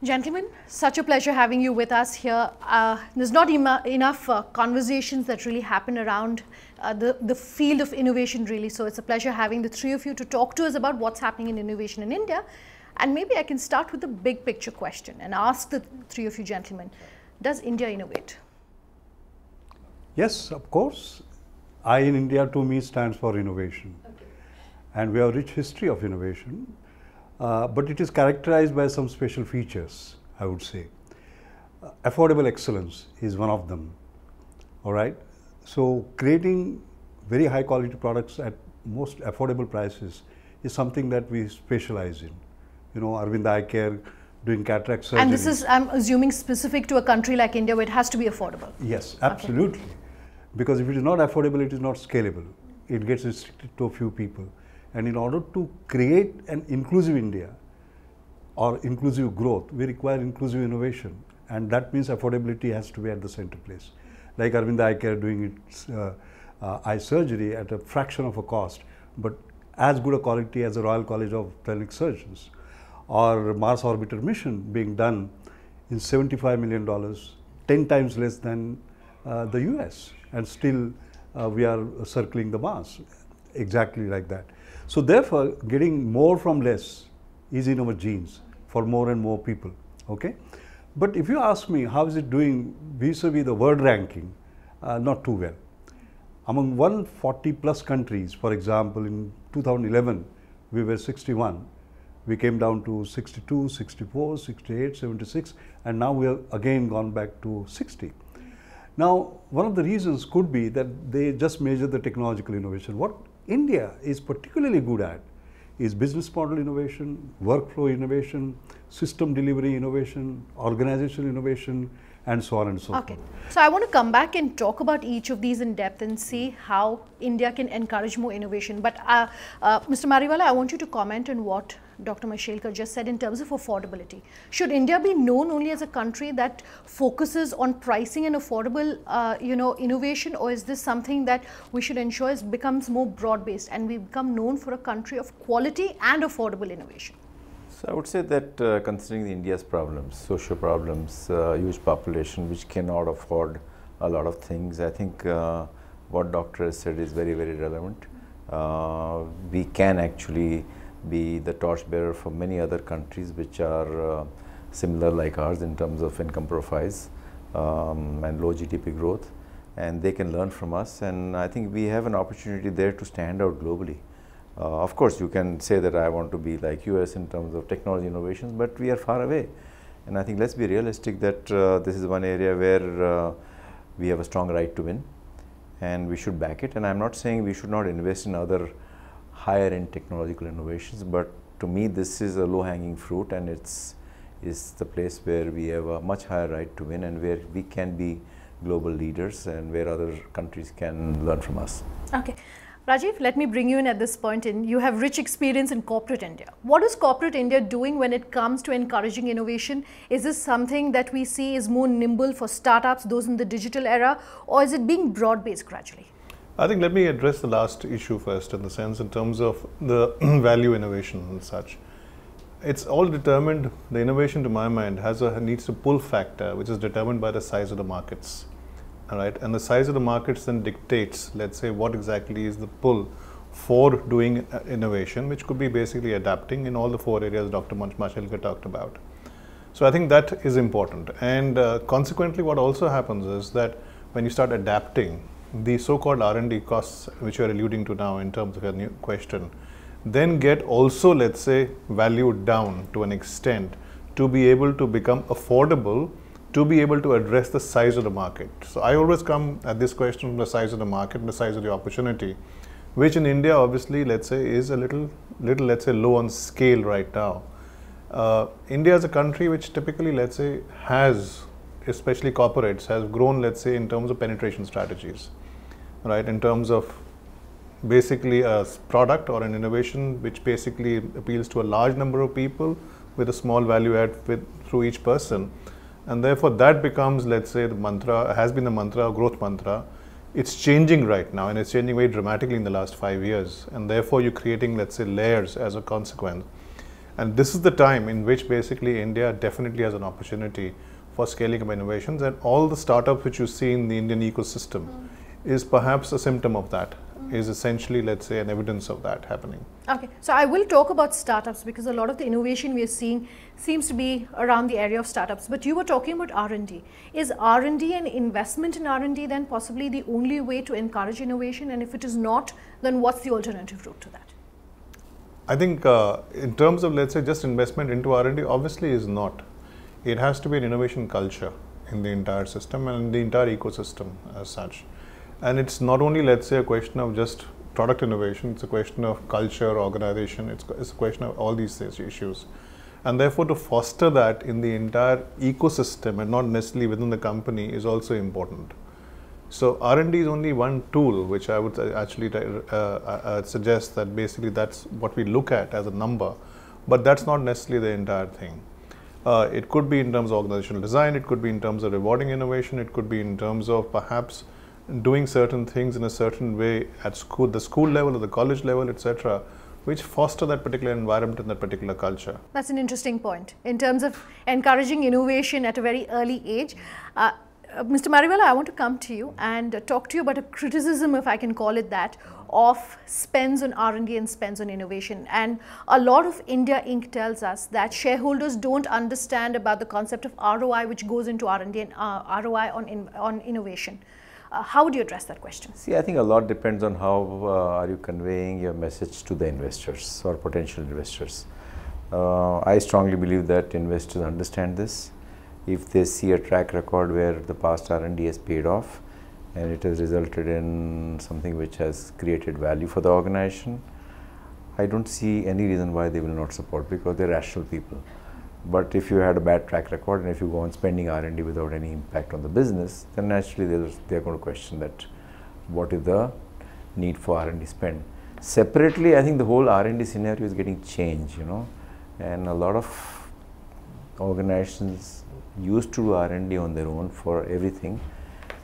Gentlemen, such a pleasure having you with us here. There's not enough conversations that really happen around the field of innovation really. So it's a pleasure having the three of you to talk to us about what's happening in innovation in India. And maybe I can start with the big picture question and ask the three of you gentlemen, does India innovate? Yes, of course. I in India to me stands for innovation. Okay. And we have a rich history of innovation. But it is characterized by some special features, I would say. Affordable excellence is one of them, all right? So creating very high quality products at most affordable prices is something that we specialize in. You know, Arvind Eye Care doing cataract surgery. And this is, I'm assuming, specific to a country like India where it has to be affordable. Yes, absolutely. Okay. Because if it is not affordable, it is not scalable. It gets restricted to a few people. And in order to create an inclusive India or inclusive growth, we require inclusive innovation. And that means affordability has to be at the center place. Like Arvind Eye Care doing its eye surgery at a fraction of a cost, but as good a quality as the Royal College of Ophthalmic Surgeons. Or Mars Orbiter mission being done in $75 million, 10 times less than the US. And still we are circling the Mars, exactly like that. So therefore, getting more from less is in our genes for more and more people, okay? But if you ask me, how is it doing vis-a-vis the world ranking? Not too well. Among 140 plus countries, for example, in 2011, we were 61. We came down to 62, 64, 68, 76, and now we have again gone back to 60. Now, one of the reasons could be that they just measure the technological innovation. What India is particularly good at is business model innovation, workflow innovation, system delivery innovation, organizational innovation, and so on and so forth. Okay. So I want to come back and talk about each of these in depth and see how India can encourage more innovation. But Mr. Mariwala, I want you to comment on what Dr. Mashelkar just said in terms of affordability. Should India be known only as a country that focuses on pricing and affordable, innovation, or is this something that we should ensure becomes more broad-based and we become known for a country of quality and affordable innovation? So I would say that considering India's problems, social problems, huge population which cannot afford a lot of things, I think what Doctor has said is very, very relevant. We can actually be the torchbearer for many other countries which are similar like ours in terms of income profiles and low GDP growth, and they can learn from us, and I think we have an opportunity there to stand out globally. Of course, you can say that I want to be like US in terms of technology innovations, but we are far away. And I think let's be realistic that this is one area where we have a strong right to win and we should back it. And I'm not saying we should not invest in other higher end technological innovations, but to me this is a low hanging fruit, and it's the place where we have a much higher right to win and where we can be global leaders and where other countries can learn from us. Okay. Rajeev, let me bring you in at this point in. You have rich experience in corporate India. What is corporate India doing when it comes to encouraging innovation? Is this something that we see is more nimble for startups, those in the digital era, or is it being broad-based gradually? I think let me address the last issue first, in the sense in terms of the value innovation and such. It's all determined, the innovation to my mind needs a pull factor which is determined by the size of the markets. All right, and the size of the markets then dictates, let's say, what exactly is the pull for doing innovation, which could be basically adapting in all the four areas Dr. Mashelkar talked about. So I think that is important, and consequently what also happens is that when you start adapting, the so-called R&D costs which you are alluding to now in terms of your new question, then get also, let's say, valued down to an extent to be able to become affordable, to be able to address the size of the market. So I always come at this question from the size of the market, the size of the opportunity, which in India obviously, let's say, is a little let's say low on scale right now. India is a country which typically, let's say, has, especially corporates, has grown, let's say, in terms of penetration strategies, right, in terms of basically a product or an innovation which basically appeals to a large number of people with a small value add through each person. And therefore that becomes, let's say, the mantra, has been the mantra, growth mantra. It's changing right now, and it's changing very dramatically in the last 5 years. And therefore you're creating, let's say, layers as a consequence. And this is the time in which basically India definitely has an opportunity for scaling up innovations, and all the startups which you see in the Indian ecosystem is perhaps a symptom of that, is essentially, let's say, an evidence of that happening. Okay, so I will talk about startups because a lot of the innovation we are seeing seems to be around the area of startups, but you were talking about R&D. Is R&D and investment in R&D then possibly the only way to encourage innovation, and if it is not, then what's the alternative route to that? I think in terms of, let's say, just investment into R&D, obviously is not. It has to be an innovation culture in the entire system and the entire ecosystem as such. And it's not only, let's say, a question of just product innovation, it's a question of culture, organization, it's a question of all these issues. And therefore, to foster that in the entire ecosystem and not necessarily within the company is also important. So R&D is only one tool which I would actually suggest that basically that's what we look at as a number, but that's not necessarily the entire thing. It could be in terms of organizational design, it could be in terms of rewarding innovation, it could be in terms of perhaps doing certain things in a certain way at school, the school level or the college level, etc., which foster that particular environment and that particular culture. That's an interesting point in terms of encouraging innovation at a very early age. Mr. Mariwala, I want to come to you and talk to you about a criticism, if I can call it that, of spends on R&D and spends on innovation. And a lot of India Inc. tells us that shareholders don't understand about the concept of ROI which goes into R&D and ROI on innovation. How would you address that question? See, I think a lot depends on how are you conveying your message to the investors or potential investors. I strongly believe that investors understand this. If they see a track record where the past R&D has paid off and it has resulted in something which has created value for the organization, I don't see any reason why they will not support, because they're rational people. But if you had a bad track record and if you go on spending R&D without any impact on the business, then naturally they're going to question that what is the need for R&D spend. Separately, I think the whole R&D scenario is getting changed, you know, and a lot of organizations used to do R&D on their own for everything,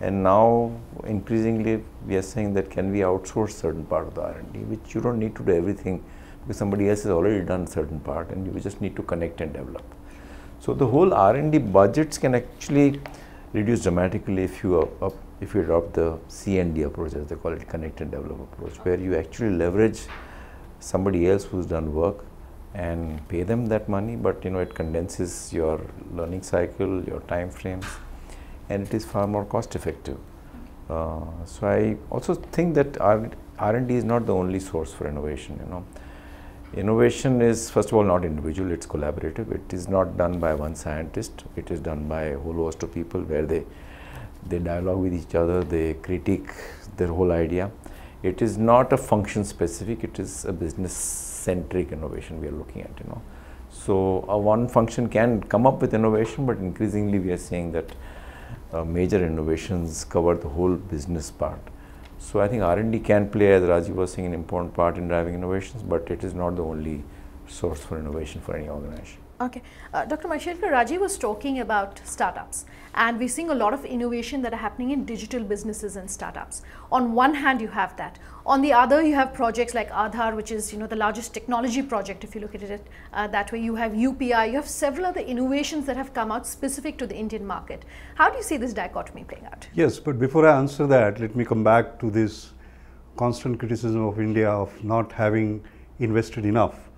and now increasingly we are saying that can we outsource certain part of the R&D, which you don't need to do everything because somebody else has already done certain part and you just need to connect and develop. So the whole R&D budgets can actually reduce dramatically if you adopt the C&D approach, as they call it, connect and develop approach, where you actually leverage somebody else who's done work and pay them that money, but you know, it condenses your learning cycle, your time frames, and it is far more cost effective. So I also think that R&D is not the only source for innovation, you know. Innovation is, first of all, not individual, it's collaborative. It is not done by one scientist, it is done by a whole host of people where they dialogue with each other, they critique their whole idea. It is not a function specific, it is a business centric innovation we are looking at, you know. So one function can come up with innovation, but increasingly we are seeing that major innovations cover the whole business part. So I think R&D can play, as Rajeev was saying, an important part in driving innovations, but it is not the only source for innovation for any organization. Okay. Dr. Mashelkar, Rajeev was talking about startups, and we're seeing a lot of innovation that are happening in digital businesses and startups. On one hand, you have that. On the other, you have projects like Aadhaar, which is, you know, the largest technology project, if you look at it that way. You have UPI, you have several other innovations that have come out specific to the Indian market. How do you see this dichotomy playing out? Yes, but before I answer that, let me come back to this constant criticism of India of not having invested enough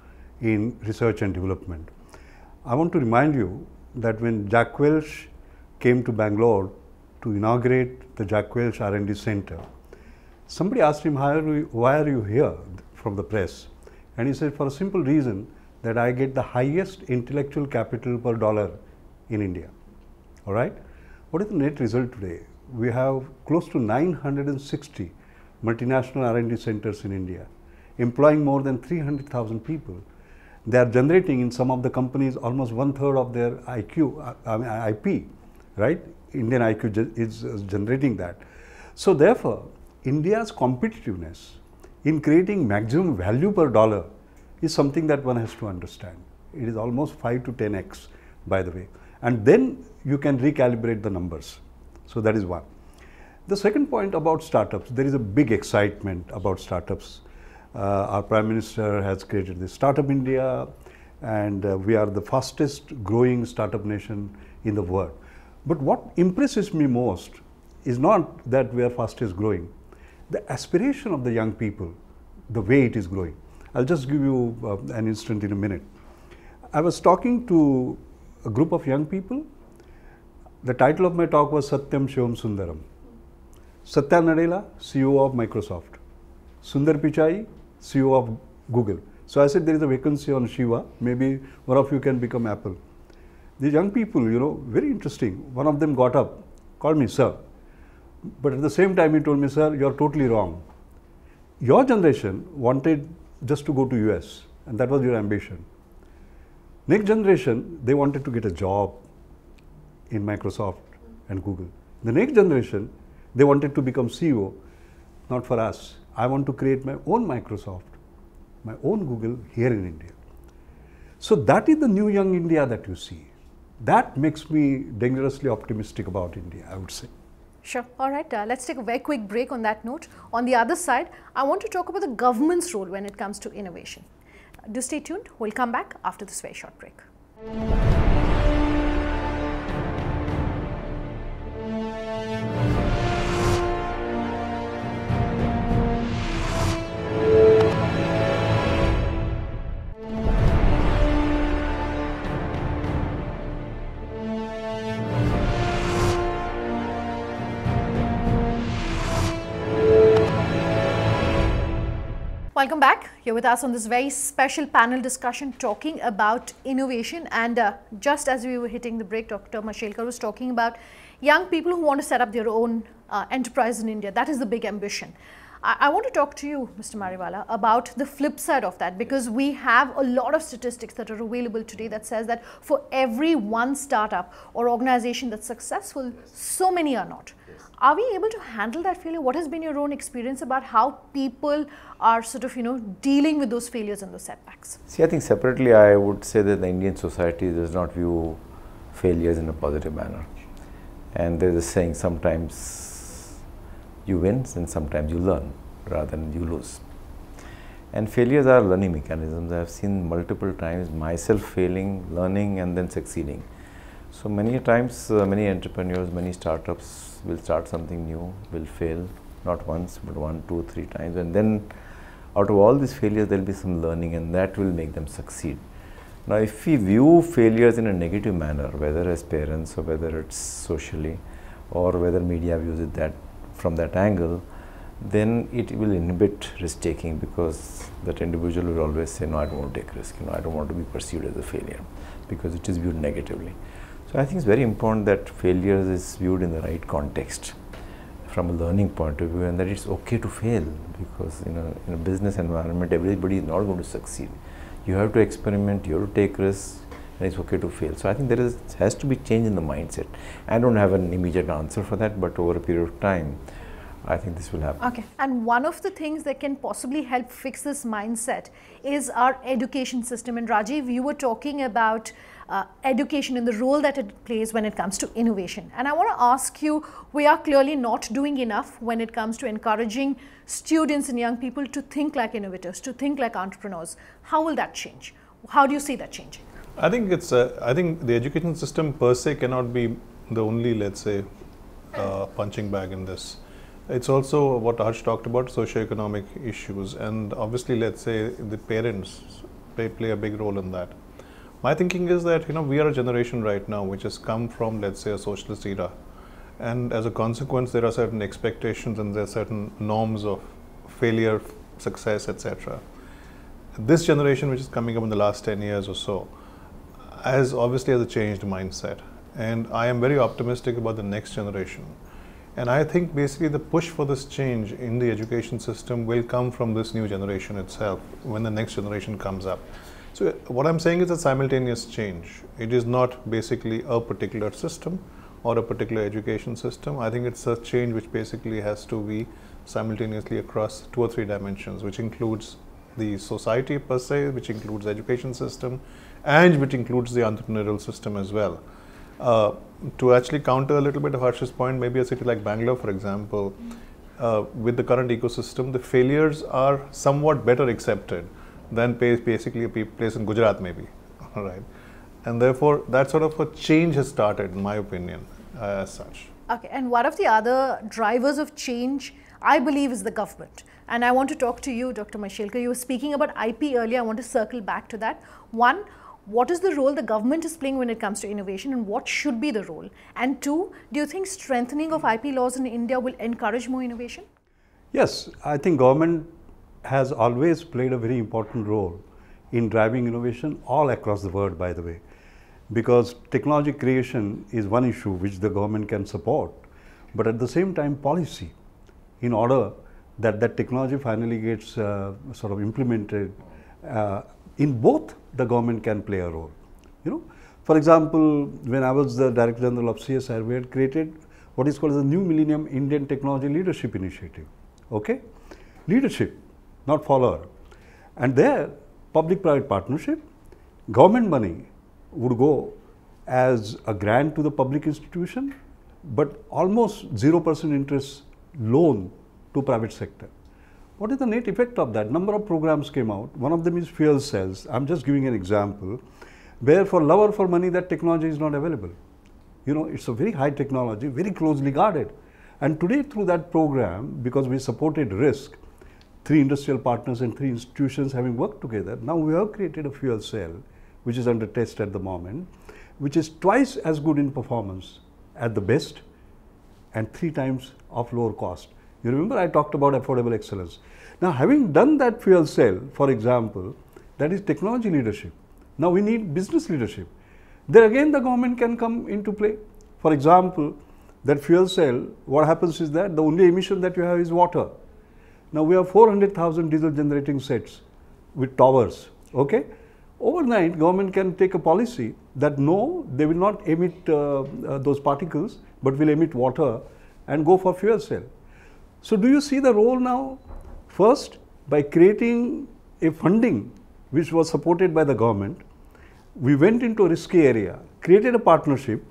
in research and development. I want to remind you that when Jack Welch came to Bangalore to inaugurate the Jack Welch R&D Center, somebody asked him, why are you here from the press? And he said, for a simple reason that I get the highest intellectual capital per dollar in India. All right? What is the net result today? We have close to 960 multinational R&D centers in India, employing more than 300,000 people. They are generating in some of the companies almost 1/3 of their IP, right? Indian IQ is generating that. So therefore, India's competitiveness in creating maximum value per dollar is something that one has to understand. It is almost 5 to 10x, by the way. And then you can recalibrate the numbers. So that is one. The second point about startups, there is a big excitement about startups. Our Prime Minister has created this Startup India, and we are the fastest growing startup nation in the world. But what impresses me most is not that we are fastest growing, the aspiration of the young people, the way it is growing. I'll just give you an instant in a minute. I was talking to a group of young people. The title of my talk was Satyam Shivam Sundaram. Satya Nadella, CEO of Microsoft. Sundar Pichai, CEO of Google. So I said there is a vacancy on Shiva, maybe one of you can become Apple. These young people, you know, very interesting. One of them got up, called me sir. But at the same time he told me, sir, you are totally wrong. Your generation wanted just to go to US and that was your ambition. Next generation, they wanted to get a job in Microsoft and Google. The next generation, they wanted to become CEO, not for us. I want to create my own Microsoft, my own Google here in India. So that is the new young India that you see. That makes me dangerously optimistic about India, I would say. Sure. All right. Let's take a very quick break on that note. On the other side, I want to talk about the government's role when it comes to innovation. Do stay tuned. We'll come back after this very short break. Welcome back. You're with us on this very special panel discussion talking about innovation, and just as we were hitting the break, Dr. Mashelkar was talking about young people who want to set up their own enterprise in India. That is the big ambition. I want to talk to you, Mr. Mariwala, about the flip side of that, because we have a lot of statistics that are available today that says that for every one startup or organization that's successful, so many are not. Are we able to handle that failure? What has been your own experience about how people are sort of, dealing with those failures and those setbacks? See, I think separately I would say that the Indian society does not view failures in a positive manner. And there is a saying, sometimes you win and sometimes you learn rather than you lose. And failures are learning mechanisms. I have seen multiple times myself failing, learning and then succeeding. So many times, many entrepreneurs, many startups will start something new, will fail, not once, but 1, 2, 3 times. And then out of all these failures, there will be some learning and that will make them succeed. Now, if we view failures in a negative manner, whether as parents or whether it's socially or whether media views it from that angle, then it will inhibit risk taking, because that individual will always say, no, I don't want to take risk, I don't want to be perceived as a failure, because it is viewed negatively. So I think it's very important that failures is viewed in the right context from a learning point of view, and that it's okay to fail, because in a business environment, everybody is not going to succeed. You have to experiment, you have to take risks, and it's okay to fail. So I think there has to be change in the mindset. I don't have an immediate answer for that, but over a period of time, I think this will happen. Okay. And one of the things that can possibly help fix this mindset is our education system. And Rajeev, you were talking about education and the role that it plays when it comes to innovation. And I want to ask you, we are clearly not doing enough when it comes to encouraging students and young people to think like innovators, to think like entrepreneurs. How will that change? How do you see that changing? I think I think the education system per se cannot be the only, let's say, punching bag in this. It's also what Harsh talked about, socioeconomic issues, and obviously, let's say, the parents play a big role in that. My thinking is that, we are a generation right now which has come from, let's say, a socialist era, and as a consequence, there are certain expectations and there are certain norms of failure, success, etc. This generation, which is coming up in the last 10 years or so, has a changed mindset, and I am very optimistic about the next generation. And I think basically the push for this change in the education system will come from this new generation itself when the next generation comes up. So what I'm saying is a simultaneous change. It is not basically a particular system or a particular education system. I think it's a change which basically has to be simultaneously across 2 or 3 dimensions, which includes the society per se, which includes the education system, and which includes the entrepreneurial system as well. To actually counter a little bit of Harsh's point, maybe a city like Bangalore, for example, with the current ecosystem, the failures are somewhat better accepted than basically a place in Gujarat maybe. right? And therefore, that sort of a change has started, in my opinion, as such. Okay, and one of the other drivers of change, I believe, is the government. And I want to talk to you, Dr. Mashelkar. You were speaking about IP earlier. I want to circle back to that. One, what is the role the government is playing when it comes to innovation, and what should be the role? And two, do you think strengthening of IP laws in India will encourage more innovation? Yes, I think government has always played a very important role in driving innovation all across the world, by the way, because technology creation is one issue which the government can support, but at the same time policy, in order that that technology finally gets sort of implemented, in both the government can play a role. You know, for example, when I was the Director General of CSIR, we had created what is called the New Millennium Indian Technology Leadership Initiative. Okay, leadership, not follower, and there public-private partnership, government money would go as a grant to the public institution, but almost 0% interest loan to private sector. What is the net effect of that? Number of programs came out. One of them is fuel cells. I'm just giving an example where for love or for money that technology is not available. You know, it's a very high technology, very closely guarded. And today through that program, because we supported risk, 3 industrial partners and 3 institutions having worked together, now we have created a fuel cell which is under test at the moment, which is twice as good in performance at the best and 3 times of lower cost. You remember I talked about affordable excellence. Now having done that fuel cell, for example, that is technology leadership. Now we need business leadership. There again the government can come into play. For example, that fuel cell, what happens is that the only emission that you have is water. Now we have 400,000 diesel generating sets with towers, okay? Overnight, government can take a policy that no, they will not emit those particles, but will emit water and go for fuel cell. So do you see the role now? First, by creating a funding which was supported by the government, we went into a risky area, created a partnership,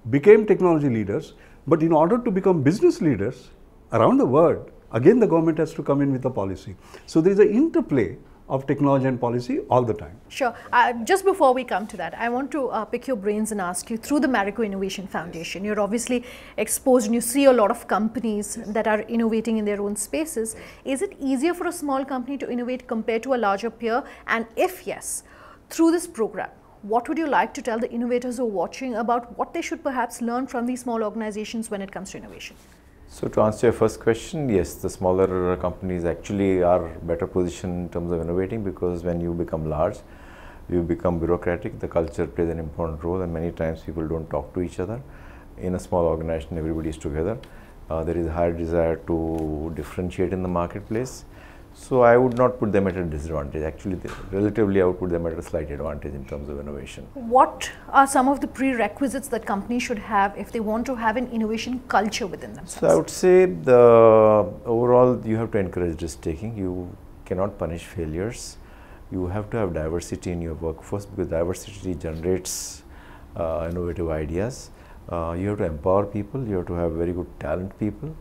became technology leaders, but in order to become business leaders around the world, again the government has to come in with a policy. So there is an interplay of technology and policy all the time. Sure. Just before we come to that, I want to pick your brains and ask you, through the Marico Innovation Foundation, you're obviously exposed and you see a lot of companies that are innovating in their own spaces. Is it easier for a small company to innovate compared to a larger peer? And if yes, through this program, what would you like to tell the innovators who are watching about what they should perhaps learn from these small organizations when it comes to innovation? So to answer your first question, yes, the smaller companies actually are better positioned in terms of innovating, because when you become large, you become bureaucratic, the culture plays an important role, and many times people don't talk to each other. In a small organization, everybody is together. There is a higher desire to differentiate in the marketplace. So I would not put them at a disadvantage. Actually, relatively, I would put them at a slight advantage in terms of innovation. What are some of the prerequisites that companies should have if they want to have an innovation culture within themselves? So I would say the overall, you have to encourage risk taking. You cannot punish failures. You have to have diversity in your workforce, because diversity generates innovative ideas. You have to empower people. You have to have very good talent people.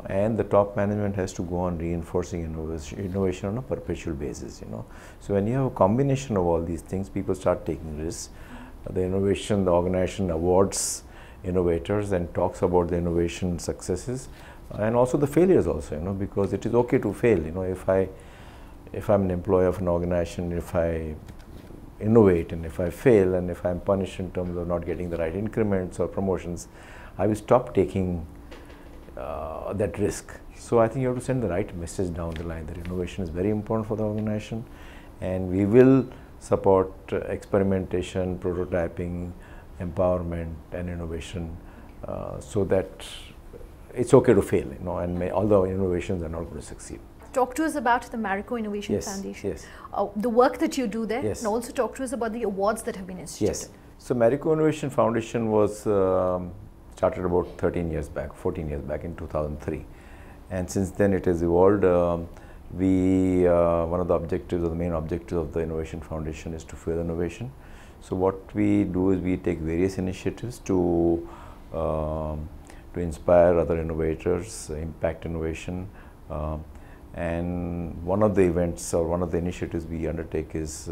And the top management has to go on reinforcing innovation on a perpetual basis, you know. So when you have a combination of all these things, people start taking risks. The innovation, the organization awards innovators and talks about the innovation successes and also the failures also, you know, because it is okay to fail. You know, if I'm an employee of an organization, if I innovate and if I fail and if I'm punished in terms of not getting the right increments or promotions, I will stop taking that risk. So I think you have to send the right message down the line that innovation is very important for the organization, and we will support experimentation, prototyping, empowerment and innovation, so that it's okay to fail, you know, and although innovations are not going to succeed. Talk to us about the Marico Innovation Foundation. Yes. The work that you do there, yes. And also talk to us about the awards that have been instituted. Yes. So Marico Innovation Foundation was started about 14 years back in 2003, and since then it has evolved. One of the objectives, or the main objectives of the Innovation Foundation, is to fuel innovation. So what we do is we take various initiatives to inspire other innovators, impact innovation, And one of the events or one of the initiatives we undertake is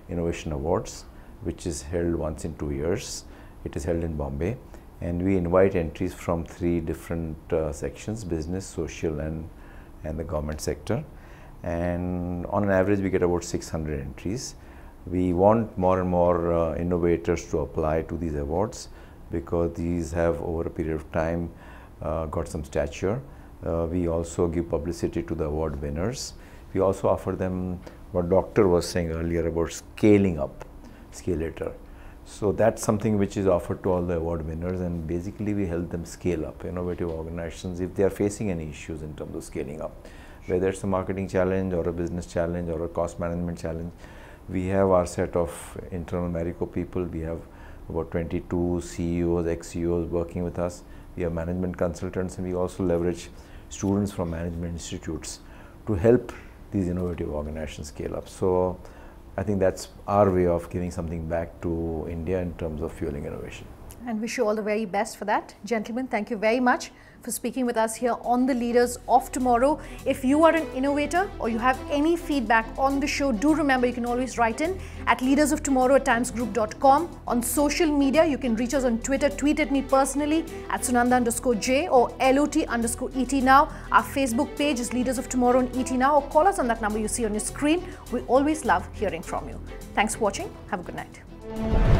Innovation Awards, which is held once in 2 years. It is held in Bombay, and we invite entries from 3 different sections: business, social, and the government sector. And on an average, we get about 600 entries. We want more and more innovators to apply to these awards, because these have over a period of time got some stature. We also give publicity to the award winners. We also offer them what Doctor was saying earlier about scaling up, Scalator. So that's something which is offered to all the award winners, and basically we help them scale up innovative organizations if they are facing any issues in terms of scaling up. Whether it's a marketing challenge or a business challenge or a cost management challenge, we have our set of internal Marico people. We have about 22 CEOs, ex-CEOs working with us. We have management consultants, and we also leverage students from management institutes to help these innovative organizations scale up. So I think that's our way of giving something back to India in terms of fueling innovation. And wish you all the very best for that. Gentlemen, thank you very much for speaking with us here on the Leaders of Tomorrow. If you are an innovator or you have any feedback on the show, do remember you can always write in at leadersoftomorrow@timesgroup.com. On social media, you can reach us on Twitter. Tweet at me personally at Sunanda_J or LOT_ET now. Our Facebook page is Leaders of Tomorrow on ET now, or call us on that number you see on your screen. We always love hearing from you. Thanks for watching. Have a good night.